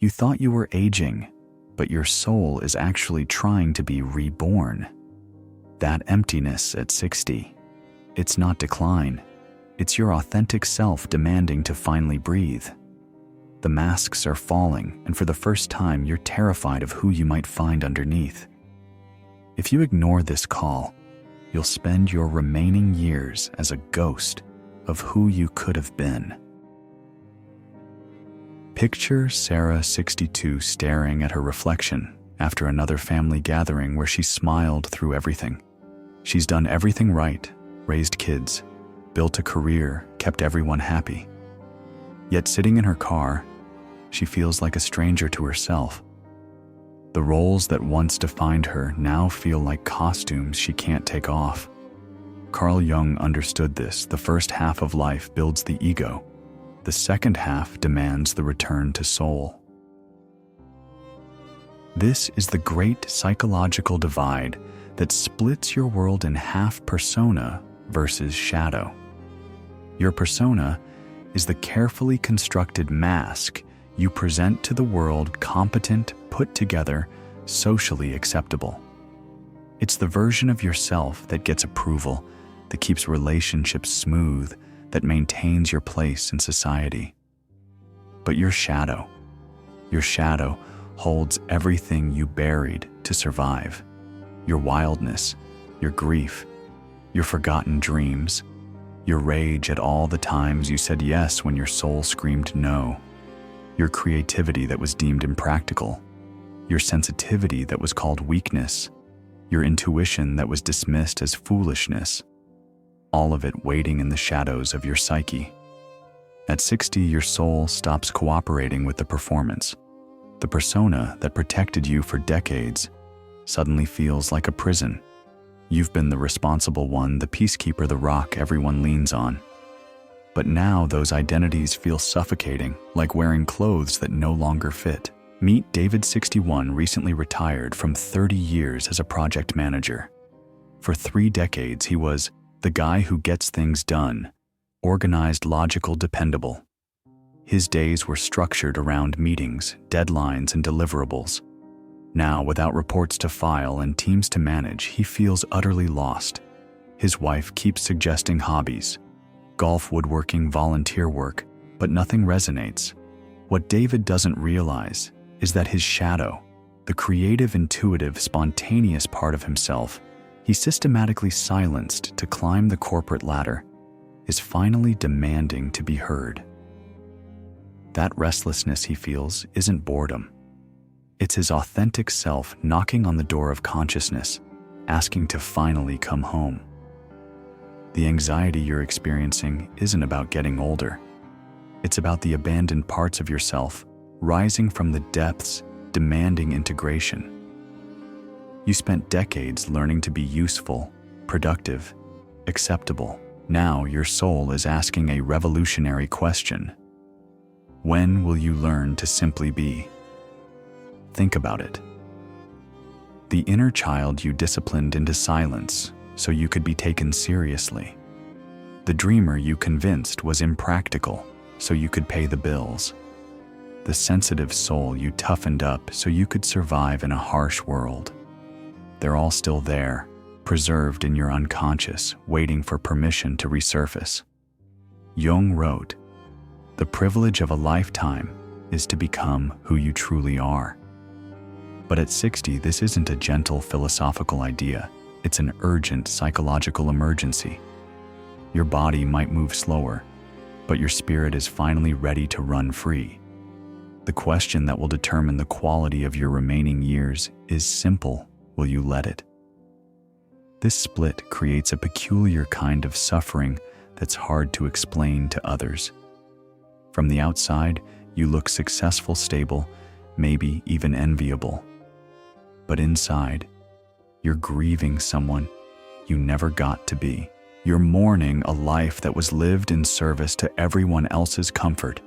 You thought you were aging, but your soul is actually trying to be reborn. That emptiness at 60, it's not decline. It's your authentic self demanding to finally breathe. The masks are falling, and for the first time, you're terrified of who you might find underneath. If you ignore this call, you'll spend your remaining years as a ghost of who you could have been. Picture Sarah, 62, staring at her reflection after another family gathering where she smiled through everything. She's done everything right, raised kids, built a career, kept everyone happy. Yet sitting in her car, she feels like a stranger to herself. The roles that once defined her now feel like costumes she can't take off. Carl Jung understood this. The first half of life builds the ego. The second half demands the return to soul. This is the great psychological divide that splits your world in half: persona versus shadow. Your persona is the carefully constructed mask you present to the world, competent, put together, socially acceptable. It's the version of yourself that gets approval, that keeps relationships smooth, that maintains your place in society. But your shadow holds everything you buried to survive. Your wildness, your grief, your forgotten dreams, your rage at all the times you said yes when your soul screamed no, your creativity that was deemed impractical, your sensitivity that was called weakness, your intuition that was dismissed as foolishness, all of it waiting in the shadows of your psyche. At 60, your soul stops cooperating with the performance. The persona that protected you for decades suddenly feels like a prison. You've been the responsible one, the peacekeeper, the rock everyone leans on. But now those identities feel suffocating, like wearing clothes that no longer fit. Meet David, 61, recently retired from 30 years as a project manager. For 3 decades, he was the guy who gets things done, organized, logical, dependable. His days were structured around meetings, deadlines, and deliverables. Now, without reports to file and teams to manage, he feels utterly lost. His wife keeps suggesting hobbies, golf, woodworking, volunteer work, but nothing resonates. What David doesn't realize is that his shadow, the creative, intuitive, spontaneous part of himself he systematically silenced to climb the corporate ladder, is finally demanding to be heard. That restlessness he feels isn't boredom. It's his authentic self knocking on the door of consciousness, asking to finally come home. The anxiety you're experiencing isn't about getting older. It's about the abandoned parts of yourself rising from the depths, demanding integration. You spent decades learning to be useful, productive, acceptable. Now your soul is asking a revolutionary question. When will you learn to simply be? Think about it. The inner child you disciplined into silence so you could be taken seriously. The dreamer you convinced was impractical so you could pay the bills. The sensitive soul you toughened up so you could survive in a harsh world. They're all still there, preserved in your unconscious, waiting for permission to resurface. Jung wrote, "The privilege of a lifetime is to become who you truly are." But at 60, this isn't a gentle philosophical idea. It's an urgent psychological emergency. Your body might move slower, but your spirit is finally ready to run free. The question that will determine the quality of your remaining years is simple: will you let it? This split creates a peculiar kind of suffering that's hard to explain to others. From the outside, you look successful, stable, maybe even enviable. But inside, you're grieving someone you never got to be. You're mourning a life that was lived in service to everyone else's comfort,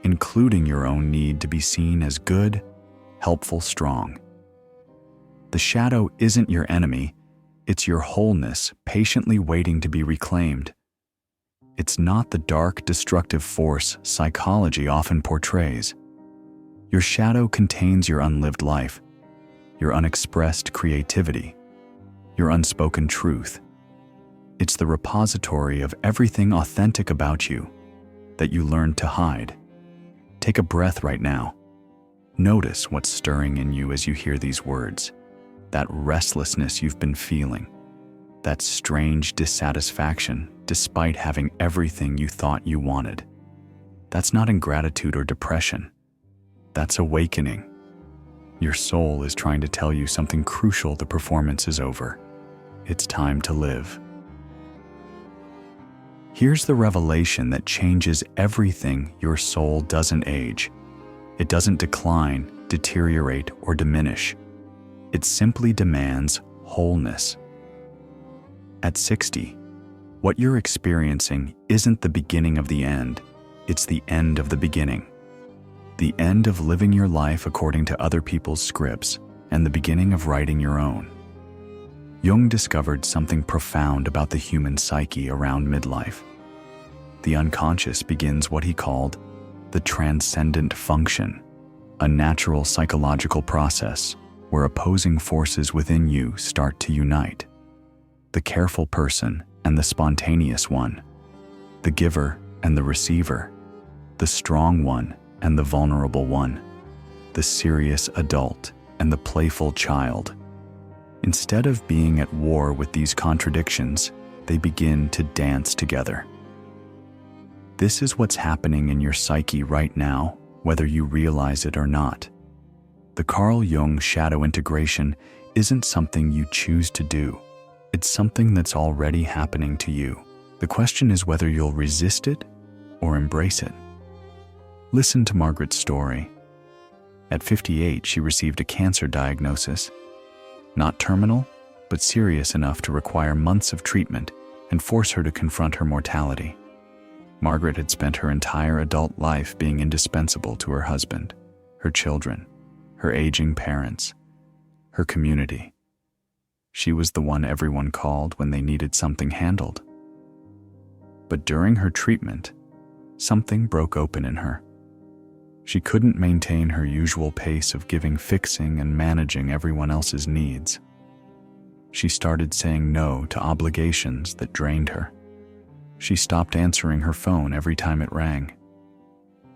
including your own need to be seen as good, helpful, strong. The shadow isn't your enemy, it's your wholeness patiently waiting to be reclaimed. It's not the dark, destructive force psychology often portrays. Your shadow contains your unlived life, your unexpressed creativity, your unspoken truth. It's the repository of everything authentic about you that you learned to hide. Take a breath right now. Notice what's stirring in you as you hear these words. That restlessness you've been feeling, that strange dissatisfaction despite having everything you thought you wanted. That's not ingratitude or depression. That's awakening. Your soul is trying to tell you something crucial. The performance is over. It's time to live. Here's the revelation that changes everything. Your soul doesn't age. It doesn't decline, deteriorate, or diminish. It simply demands wholeness. At 60, what you're experiencing isn't the beginning of the end, it's the end of the beginning. The end of living your life according to other people's scripts, and the beginning of writing your own. Jung discovered something profound about the human psyche around midlife. The unconscious begins what he called the transcendent function, a natural psychological process where opposing forces within you start to unite. The careful person and the spontaneous one, the giver and the receiver, the strong one and the vulnerable one, the serious adult and the playful child. Instead of being at war with these contradictions, they begin to dance together. This is what's happening in your psyche right now, whether you realize it or not. The Carl Jung shadow integration isn't something you choose to do. It's something that's already happening to you. The question is whether you'll resist it or embrace it. Listen to Margaret's story. At 58, she received a cancer diagnosis. Not terminal, but serious enough to require months of treatment and force her to confront her mortality. Margaret had spent her entire adult life being indispensable to her husband, her children, her aging parents, her community. She was the one everyone called when they needed something handled. But during her treatment, something broke open in her. She couldn't maintain her usual pace of fixing and managing everyone else's needs. She started saying no to obligations that drained her. She stopped answering her phone every time it rang.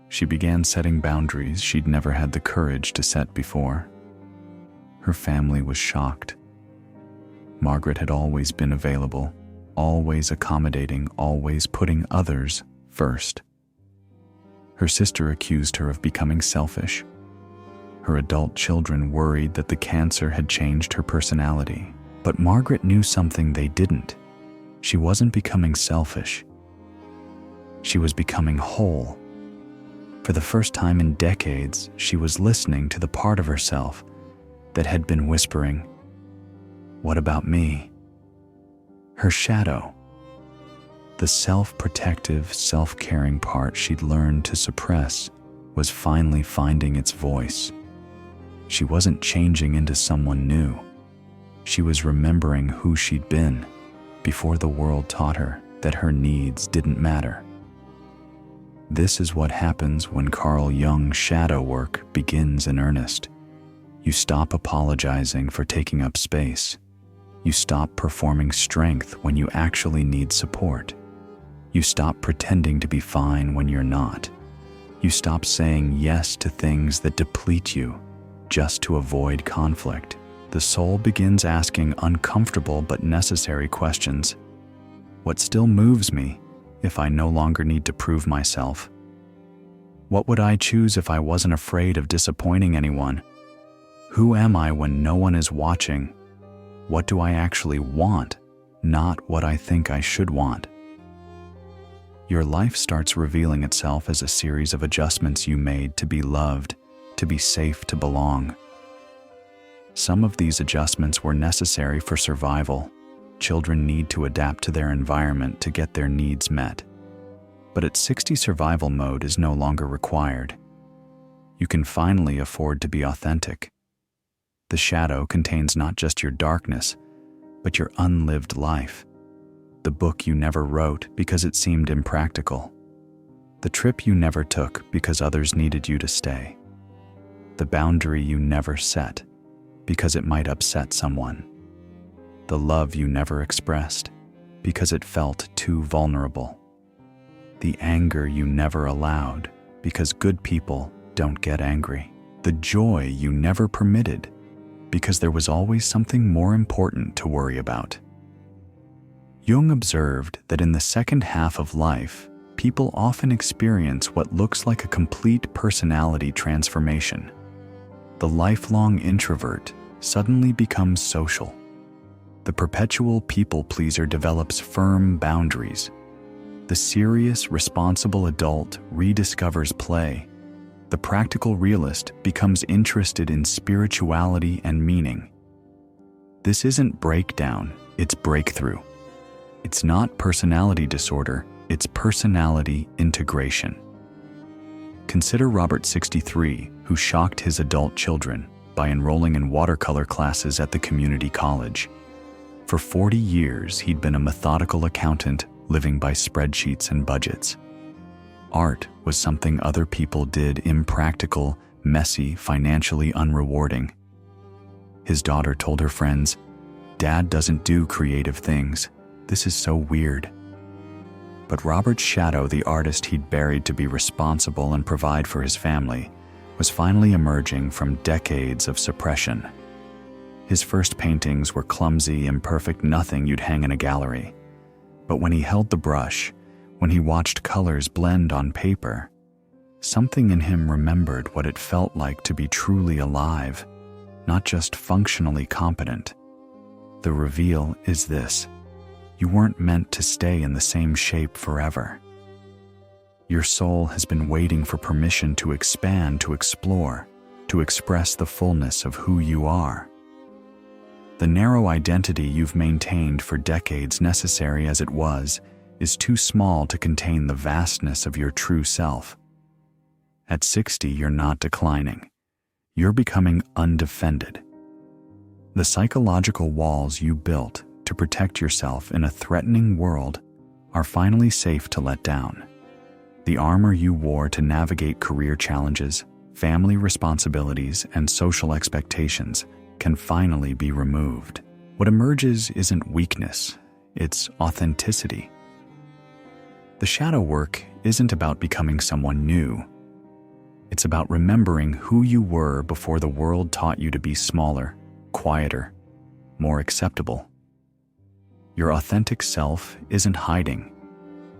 She began setting boundaries she'd never had the courage to set before. Her family was shocked. Margaret had always been available, always accommodating, always putting others first. Her sister accused her of becoming selfish. Her adult children worried that the cancer had changed her personality. But Margaret knew something they didn't. She wasn't becoming selfish. She was becoming whole. For the first time in decades, she was listening to the part of herself that had been whispering, "What about me?" Her shadow, the self-protective, self-caring part she'd learned to suppress, was finally finding its voice. She wasn't changing into someone new. She was remembering who she'd been before the world taught her that her needs didn't matter. This is what happens when Carl Jung's shadow work begins in earnest. You stop apologizing for taking up space. You stop performing strength when you actually need support. You stop pretending to be fine when you're not. You stop saying yes to things that deplete you just to avoid conflict. The soul begins asking uncomfortable but necessary questions. What still moves me if I no longer need to prove myself? What would I choose if I wasn't afraid of disappointing anyone? Who am I when no one is watching? What do I actually want, not what I think I should want? Your life starts revealing itself as a series of adjustments you made to be loved, to be safe, to belong. Some of these adjustments were necessary for survival. Children need to adapt to their environment to get their needs met. But at 60, survival mode is no longer required. You can finally afford to be authentic. The shadow contains not just your darkness, but your unlived life. The book you never wrote because it seemed impractical. The trip you never took because others needed you to stay. the boundary you never set because it might upset someone, the love you never expressed because it felt too vulnerable, the anger you never allowed because good people don't get angry, the joy you never permitted because there was always something more important to worry about. Jung observed that in the second half of life, people often experience what looks like a complete personality transformation. The lifelong introvert suddenly becomes social. The perpetual people-pleaser develops firm boundaries. The serious, responsible adult rediscovers play. The practical realist becomes interested in spirituality and meaning. This isn't breakdown, it's breakthrough. It's not personality disorder, it's personality integration. Consider Robert, 63, who shocked his adult children by enrolling in watercolor classes at the community college. For 40 years, he'd been a methodical accountant living by spreadsheets and budgets. Art was something other people did, impractical, messy, financially unrewarding. His daughter told her friends, "Dad doesn't do creative things. This is so weird." But Robert's shadow, the artist he'd buried to be responsible and provide for his family, was finally emerging from decades of suppression. His first paintings were clumsy, imperfect, nothing you'd hang in a gallery. But when he held the brush, when he watched colors blend on paper, something in him remembered what it felt like to be truly alive, not just functionally competent. The reveal is this: you weren't meant to stay in the same shape forever. Your soul has been waiting for permission to expand, to explore, to express the fullness of who you are. The narrow identity you've maintained for decades, necessary as it was, is too small to contain the vastness of your true self. At 60, you're not declining. You're becoming undefended. The psychological walls you built to protect yourself in a threatening world are finally safe to let down. The armor you wore to navigate career challenges, family responsibilities, and social expectations can finally be removed. What emerges isn't weakness, it's authenticity. The shadow work isn't about becoming someone new. It's about remembering who you were before the world taught you to be smaller, quieter, more acceptable. Your authentic self isn't hiding.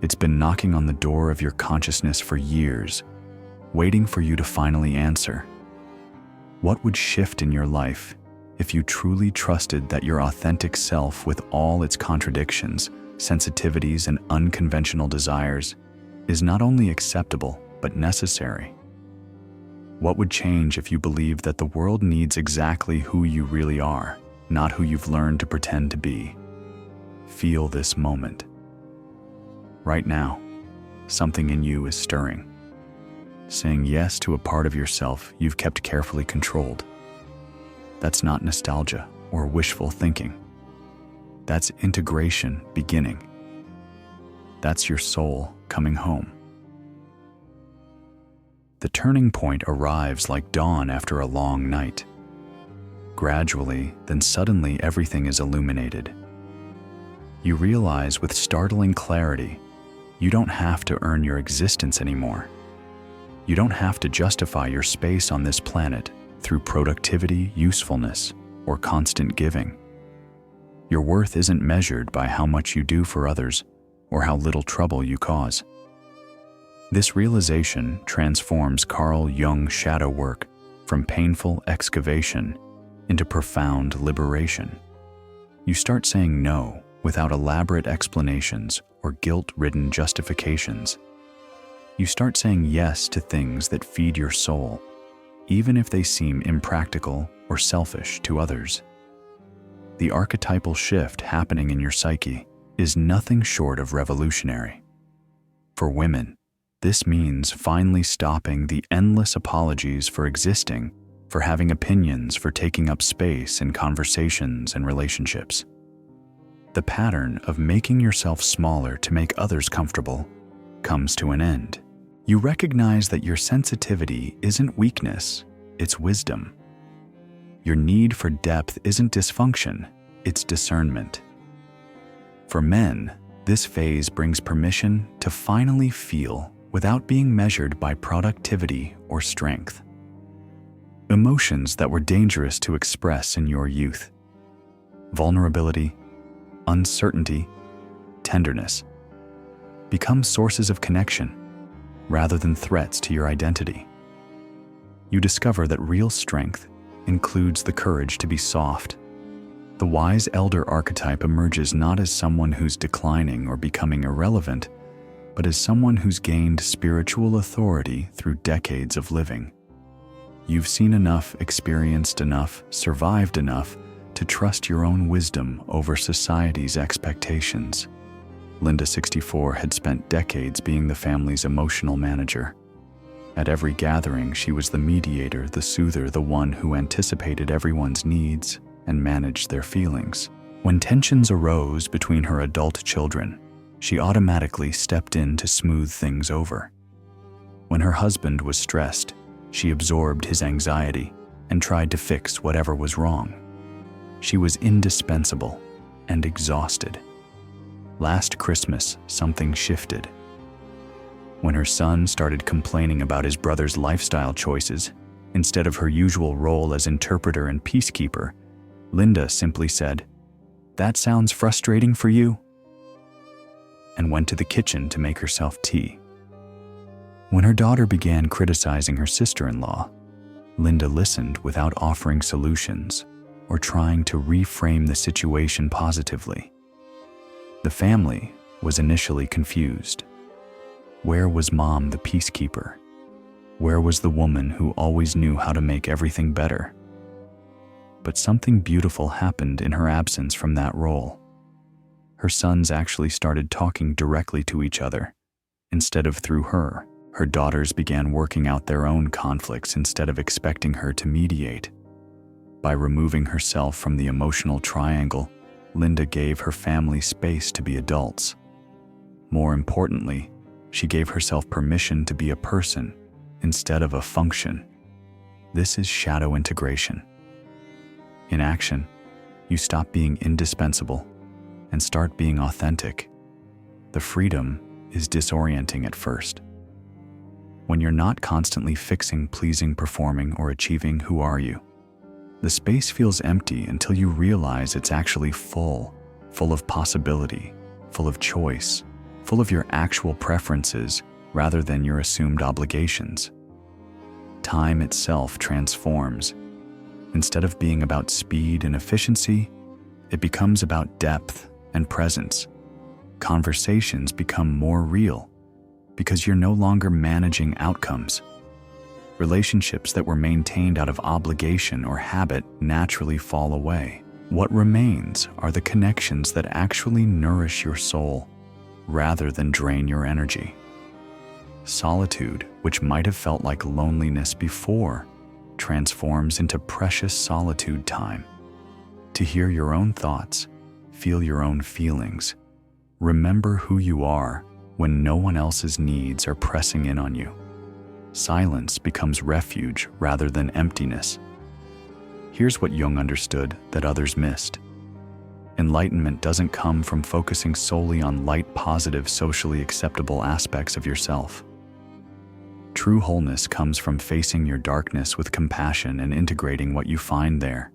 It's been knocking on the door of your consciousness for years, waiting for you to finally answer. What would shift in your life if you truly trusted that your authentic self, with all its contradictions, sensitivities, and unconventional desires, is not only acceptable but necessary? What would change if you believed that the world needs exactly who you really are, not who you've learned to pretend to be? Feel this moment. Right now, something in you is stirring, saying yes to a part of yourself you've kept carefully controlled. That's not nostalgia or wishful thinking. That's integration beginning. That's your soul coming home. The turning point arrives like dawn after a long night. Gradually, then suddenly everything is illuminated. You realize with startling clarity, you don't have to earn your existence anymore. You don't have to justify your space on this planet through productivity, usefulness, or constant giving. Your worth isn't measured by how much you do for others or how little trouble you cause. This realization transforms Carl Jung's shadow work from painful excavation into profound liberation. You start saying no without elaborate explanations or guilt-ridden justifications. You start saying yes to things that feed your soul, even if they seem impractical or selfish to others. The archetypal shift happening in your psyche is nothing short of revolutionary. For women, this means finally stopping the endless apologies for existing, for having opinions, for taking up space in conversations and relationships. The pattern of making yourself smaller to make others comfortable comes to an end. You recognize that your sensitivity isn't weakness, it's wisdom. Your need for depth isn't dysfunction, it's discernment. For men, this phase brings permission to finally feel without being measured by productivity or strength. Emotions that were dangerous to express in your youth. Vulnerability, uncertainty, tenderness become sources of connection rather than threats to your identity. You discover that real strength includes the courage to be soft. The wise elder archetype emerges not as someone who's declining or becoming irrelevant, but as someone who's gained spiritual authority through decades of living. You've seen enough, experienced enough, survived enough to trust your own wisdom over society's expectations. Linda, 64, had spent decades being the family's emotional manager. At every gathering, she was the mediator, the soother, the one who anticipated everyone's needs and managed their feelings. When tensions arose between her adult children, she automatically stepped in to smooth things over. When her husband was stressed, she absorbed his anxiety and tried to fix whatever was wrong. She was indispensable and exhausted. Last Christmas, something shifted. When her son started complaining about his brother's lifestyle choices, instead of her usual role as interpreter and peacekeeper, Linda simply said, "That sounds frustrating for you?" and went to the kitchen to make herself tea. When her daughter began criticizing her sister-in-law, Linda listened without offering solutions or trying to reframe the situation positively. The family was initially confused. Where was Mom, the peacekeeper? Where was the woman who always knew how to make everything better? But something beautiful happened in her absence from that role. Her sons actually started talking directly to each other, instead of through her. Her daughters began working out their own conflicts instead of expecting her to mediate. By removing herself from the emotional triangle, Linda gave her family space to be adults. More importantly, she gave herself permission to be a person instead of a function. This is shadow integration. In action, you stop being indispensable and start being authentic. The freedom is disorienting at first. When you're not constantly fixing, pleasing, performing, or achieving, who are you? The space feels empty until you realize it's actually full of possibility, full of choice, full of your actual preferences rather than your assumed obligations. Time itself transforms. Instead of being about speed and efficiency, it becomes about depth and presence. Conversations become more real because you're no longer managing outcomes. Relationships that were maintained out of obligation or habit naturally fall away. What remains are the connections that actually nourish your soul rather than drain your energy. Solitude, which might have felt like loneliness before, transforms into precious solitude time. To hear your own thoughts, feel your own feelings, remember who you are when no one else's needs are pressing in on you. Silence becomes refuge rather than emptiness. Here's what Jung understood that others missed. Enlightenment doesn't come from focusing solely on light, positive, socially acceptable aspects of yourself. True wholeness comes from facing your darkness with compassion and integrating what you find there.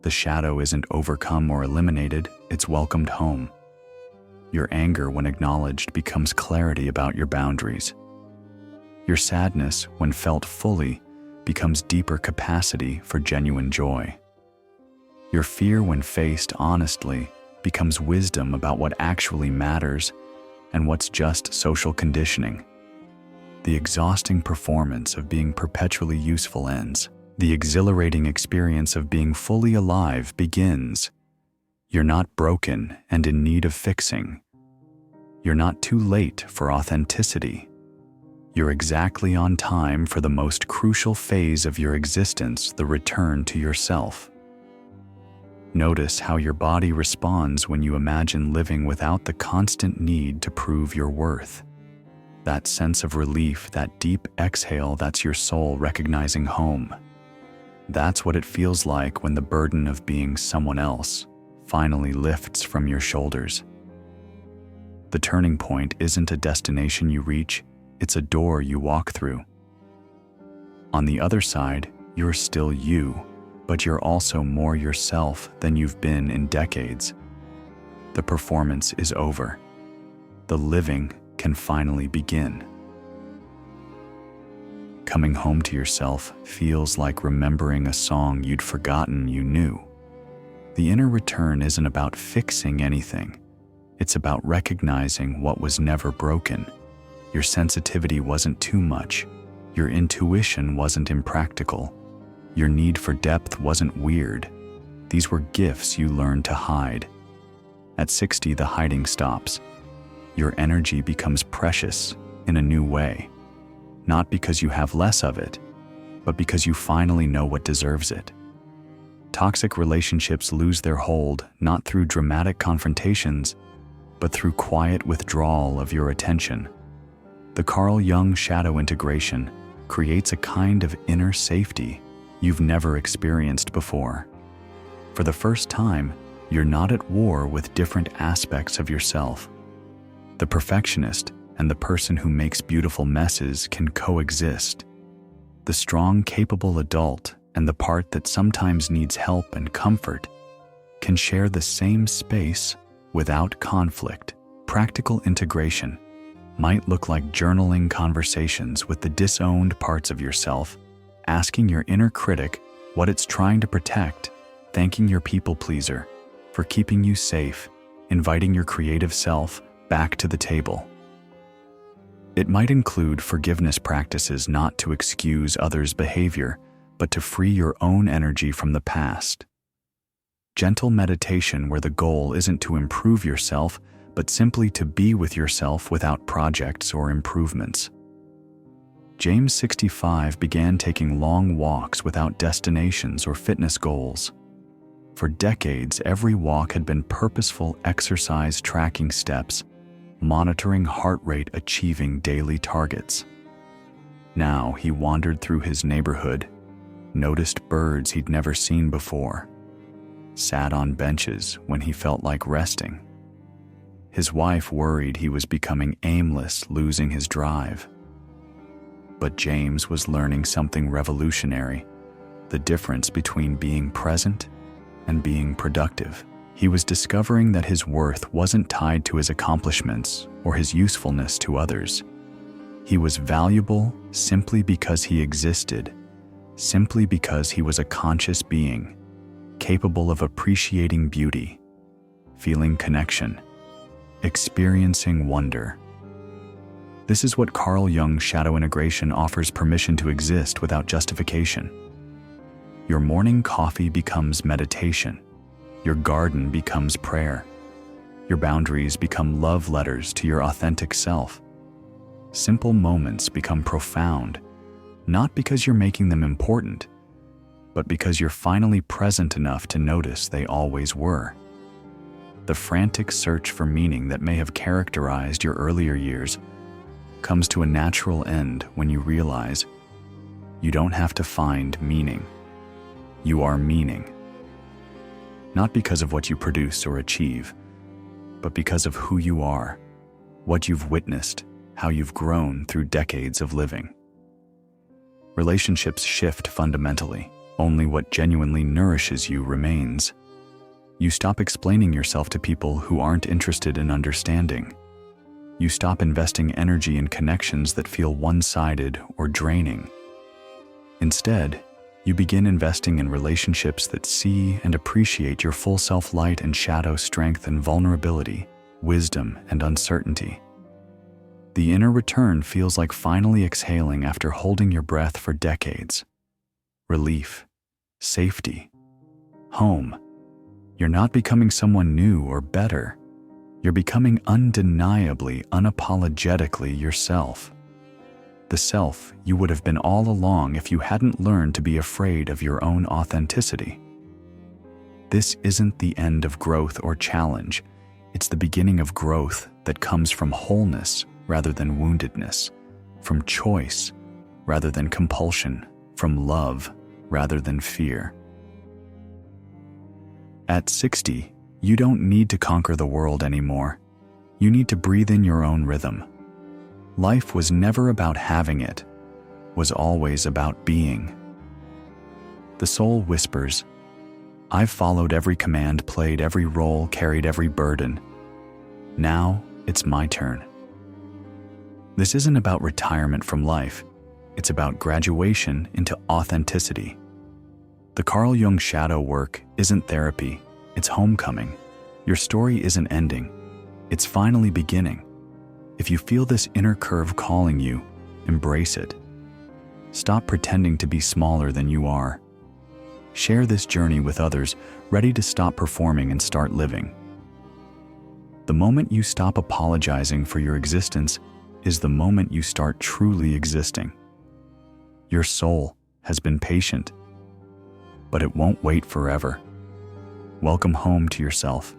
The shadow isn't overcome or eliminated, it's welcomed home. Your anger, when acknowledged, becomes clarity about your boundaries. Your sadness, when felt fully, becomes deeper capacity for genuine joy. Your fear, when faced honestly, becomes wisdom about what actually matters and what's just social conditioning. The exhausting performance of being perpetually useful ends. The exhilarating experience of being fully alive begins. You're not broken and in need of fixing. You're not too late for authenticity. You're exactly on time for the most crucial phase of your existence, the return to yourself. Notice how your body responds when you imagine living without the constant need to prove your worth. That sense of relief, that deep exhale, that's your soul recognizing home. That's what it feels like when the burden of being someone else finally lifts from your shoulders. The turning point isn't a destination you reach, it's a door you walk through. On the other side, you're still you, but you're also more yourself than you've been in decades. The performance is over. The living can finally begin. Coming home to yourself feels like remembering a song you'd forgotten you knew. The inner return isn't about fixing anything. It's about recognizing what was never broken. Your sensitivity wasn't too much. Your intuition wasn't impractical. Your need for depth wasn't weird. These were gifts you learned to hide. At 60, the hiding stops. Your energy becomes precious in a new way. Not because you have less of it, but because you finally know what deserves it. Toxic relationships lose their hold not through dramatic confrontations, but through quiet withdrawal of your attention. The Carl Jung shadow integration creates a kind of inner safety you've never experienced before. For the first time, you're not at war with different aspects of yourself. The perfectionist and the person who makes beautiful messes can coexist. The strong, capable adult and the part that sometimes needs help and comfort can share the same space without conflict. Practical integration might look like journaling conversations with the disowned parts of yourself, asking your inner critic what it's trying to protect, thanking your people pleaser for keeping you safe, inviting your creative self back to the table. It might include forgiveness practices not to excuse others' behavior, but to free your own energy from the past. Gentle meditation where the goal isn't to improve yourself, but simply to be with yourself without projects or improvements. James, 65, began taking long walks without destinations or fitness goals. For decades, every walk had been purposeful exercise, tracking steps, monitoring heart rate, achieving daily targets. Now he wandered through his neighborhood, noticed birds he'd never seen before, sat on benches when he felt like resting. His wife worried he was becoming aimless, losing his drive. But James was learning something revolutionary: the difference between being present and being productive. He was discovering that his worth wasn't tied to his accomplishments or his usefulness to others. He was valuable simply because he existed, simply because he was a conscious being, capable of appreciating beauty, feeling connection, experiencing wonder. This is what Carl Jung's shadow integration offers: permission to exist without justification. Your morning coffee becomes meditation. Your garden becomes prayer. Your boundaries become love letters to your authentic self. Simple moments become profound, not because you're making them important, but because you're finally present enough to notice they always were. The frantic search for meaning that may have characterized your earlier years comes to a natural end when you realize you don't have to find meaning. You are meaning. Not because of what you produce or achieve, but because of who you are, what you've witnessed, how you've grown through decades of living. Relationships shift fundamentally. Only what genuinely nourishes you remains. You stop explaining yourself to people who aren't interested in understanding. You stop investing energy in connections that feel one-sided or draining. Instead, you begin investing in relationships that see and appreciate your full self, light and shadow, strength and vulnerability, wisdom and uncertainty. The inner return feels like finally exhaling after holding your breath for decades. Relief, safety, home. You're not becoming someone new or better. You're becoming undeniably, unapologetically yourself. The self you would have been all along if you hadn't learned to be afraid of your own authenticity. This isn't the end of growth or challenge. It's the beginning of growth that comes from wholeness rather than woundedness, from choice rather than compulsion, from love rather than fear. At 60, you don't need to conquer the world anymore. You need to breathe in your own rhythm. Life was never about having it, was always about being. The soul whispers, I've followed every command, played every role, carried every burden. Now it's my turn. This isn't about retirement from life. It's about graduation into authenticity. The Carl Jung shadow work isn't therapy, it's homecoming. Your story isn't ending, it's finally beginning. If you feel this inner curve calling you, embrace it. Stop pretending to be smaller than you are. Share this journey with others ready to stop performing and start living. The moment you stop apologizing for your existence is the moment you start truly existing. Your soul has been patient, but it won't wait forever. Welcome home to yourself.